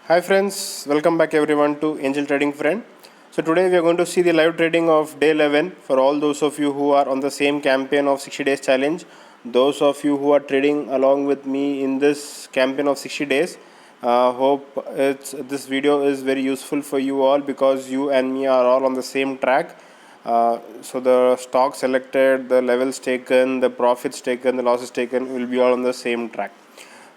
Hi friends, welcome back everyone to Angel Trading Friend. So today we are going to see the live trading of day 11 for all those of you who are on the same campaign of 60 days challenge. Those of you who are trading along with me in this campaign of 60 days. Hope this video is very useful for you all because you and me are all on the same track. So the stock selected, the levels taken, the profits taken, the losses taken will be all on the same track.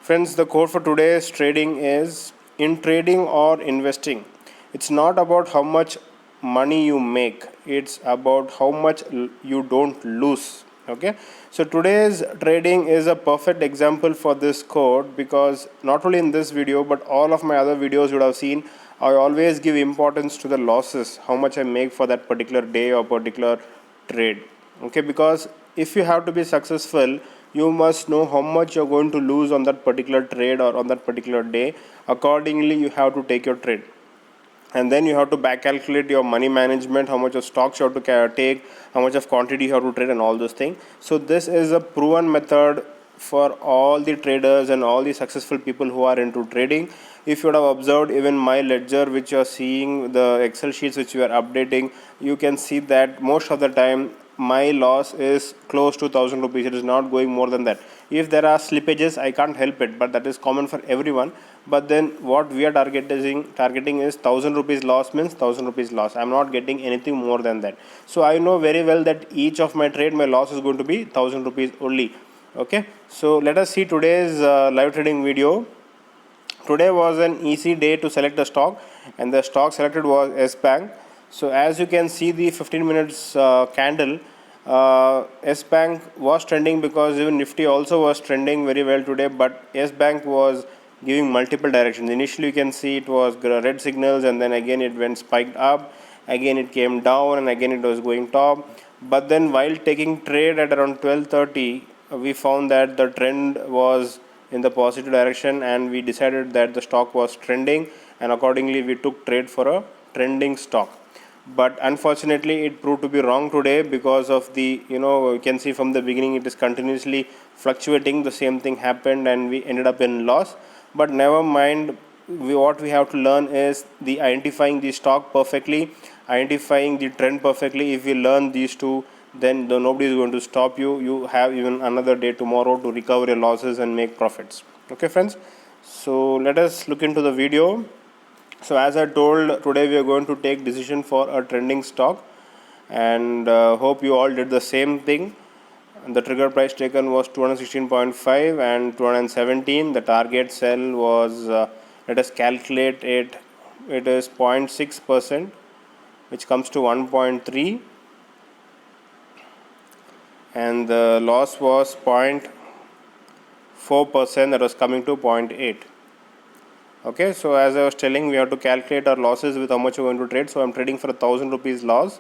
Friends, the code for today's trading is in trading or investing. It's not about how much money you make, it's about how much you don't lose. Okay, so today's trading is a perfect example for this code because not only in this video but all of my other videos you would have seen, I always give importance to the losses, how much I make for that particular day or particular trade. Okay, because if you have to be successful, you must know how much you're going to lose on that particular trade or on that particular day. Accordingly, you have to take your trade, and then you have to back calculate your money management, how much of stocks you have to take, how much of quantity you have to trade, and all those things. So this is a proven method for all the traders and all the successful people who are into trading. If you would have observed even my ledger which you are seeing, the Excel sheets which you are updating, you can see that most of the time my loss is close to 1000 rupees. It is not going more than that. If there are slippages, I can't help it, but that is common for everyone. But then what we are targeting is 1000 rupees loss means 1000 rupees loss. I'm not getting anything more than that. So I know very well that each of my trade, my loss is going to be 1000 rupees only. Okay, so let us see today's live trading video. Today was an easy day to select the stock, and the stock selected was Yesbank. So as you can see, the 15 minutes candle, Yesbank was trending because even Nifty also was trending very well today, but Yesbank was giving multiple directions. Initially you can see it was red signals, and then again it went spiked up, again it came down, and again it was going top. But then while taking trade at around 12:30, we found that the trend was in the positive direction, and we decided that the stock was trending, and accordingly we took trade for a trending stock. But unfortunately it proved to be wrong today because of the, you can see from the beginning it is continuously fluctuating. The same thing happened and we ended up in loss. But never mind, what we have to learn is the identifying the stock perfectly, identifying the trend perfectly. If we learn these two, then nobody is going to stop you. You have even another day tomorrow to recover your losses and make profits. Okay friends, so let us look into the video. So as I told, today we are going to take decision for a trending stock, and hope you all did the same thing. The trigger price taken was 216.5 and 217. The target sell was, let us calculate it, it is 0.6%, which comes to 1.3, and the loss was 0.4%, that was coming to 0.8. Okay, so as I was telling, we have to calculate our losses with how much we're going to trade. So I'm trading for 1000 rupees loss.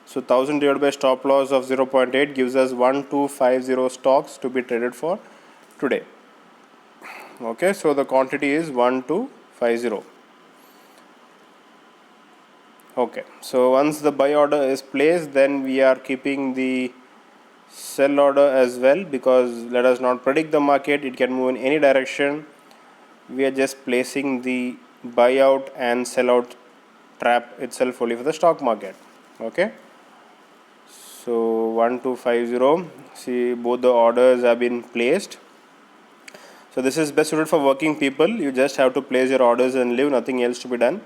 So 1000 divided by stop loss of 0.8 gives us 1250 stocks to be traded for today. Okay, so the quantity is 1250. Okay, so once the buy order is placed, then we are keeping the sell order as well, because let us not predict the market, it can move in any direction. We are just placing the buyout and sellout trap itself only for the stock market. Okay, so 1250, see both the orders have been placed. So this is best suited for working people. You just have to place your orders and leave, nothing else to be done.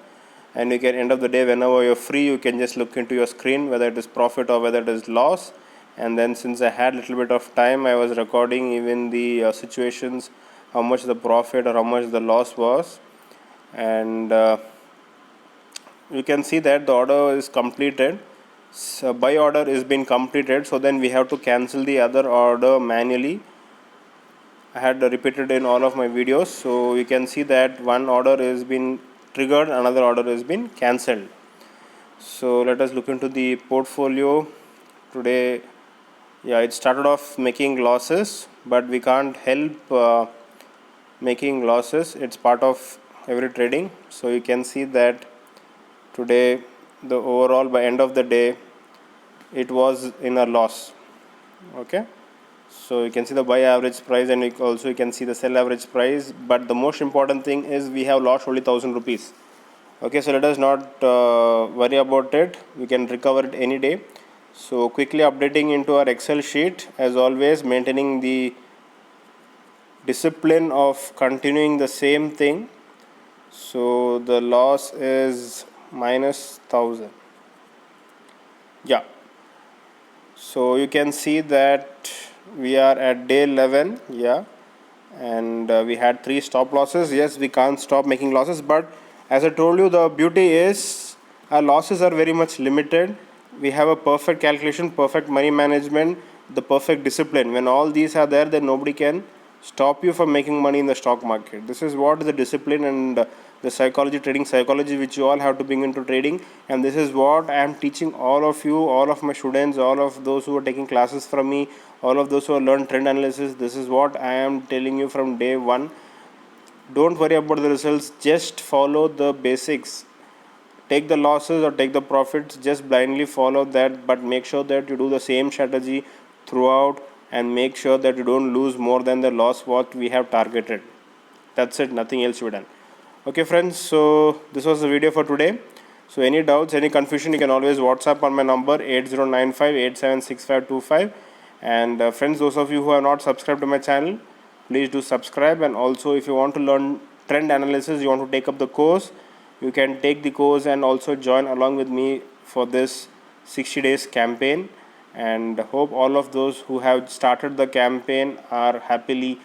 And you can, end of the day, whenever you're free, you can just look into your screen whether it is profit or whether it is loss. And then since I had a little bit of time, I was recording even the situations, how much the profit or how much the loss was. And you can see that the order is completed. So buy order is been completed, so then we have to cancel the other order manually. I had repeated in all of my videos, so you can see that one order is been triggered, another order has been cancelled. So let us look into the portfolio today. Yeah, it started off making losses, but we can't help making losses. It's part of every trading. So you can see that today the overall, by end of the day, it was in a loss. Okay, So you can see the buy average price, and you can see the sell average price. But the most important thing is we have lost only 1,000 rupees. Okay, so let us not worry about it. We can recover it any day. So quickly updating into our Excel sheet, as always, maintaining the discipline of continuing the same thing. So the loss is minus 1,000. Yeah, so you can see that we are at day 11. Yeah, and we had 3 stop losses. Yes, we can't stop making losses, but as I told you, the beauty is our losses are very much limited. We have a perfect calculation, perfect money management, the perfect discipline. When all these are there, then nobody can stop you from making money in the stock market. This is what the discipline and the psychology, trading psychology, which you all have to bring into trading. And this is what I am teaching all of you, all of my students, all of those who are taking classes from me, all of those who have learned trend analysis. This is what I am telling you from day one. Don't worry about the results, just follow the basics. Take the losses or take the profits, just blindly follow that, but make sure that you do the same strategy throughout, and make sure that you don't lose more than the loss what we have targeted. That's it, nothing else we done. Okay friends, so this was the video for today. So any doubts, any confusion, you can always WhatsApp on my number 8095876525. And friends, those of you who have not subscribed to my channel, please do subscribe. And also, if you want to learn trend analysis, you want to take up the course, you can take the course and also join along with me for this 60 days campaign. And hope all of those who have started the campaign are happily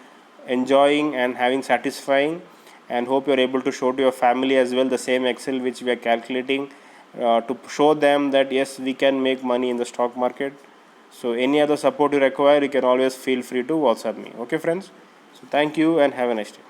enjoying and having satisfying, and hope you are able to show to your family as well the same Excel which we are calculating, to show them that yes, we can make money in the stock market. So any other support you require, you can always feel free to WhatsApp me. Okay friends, so thank you and have a nice day.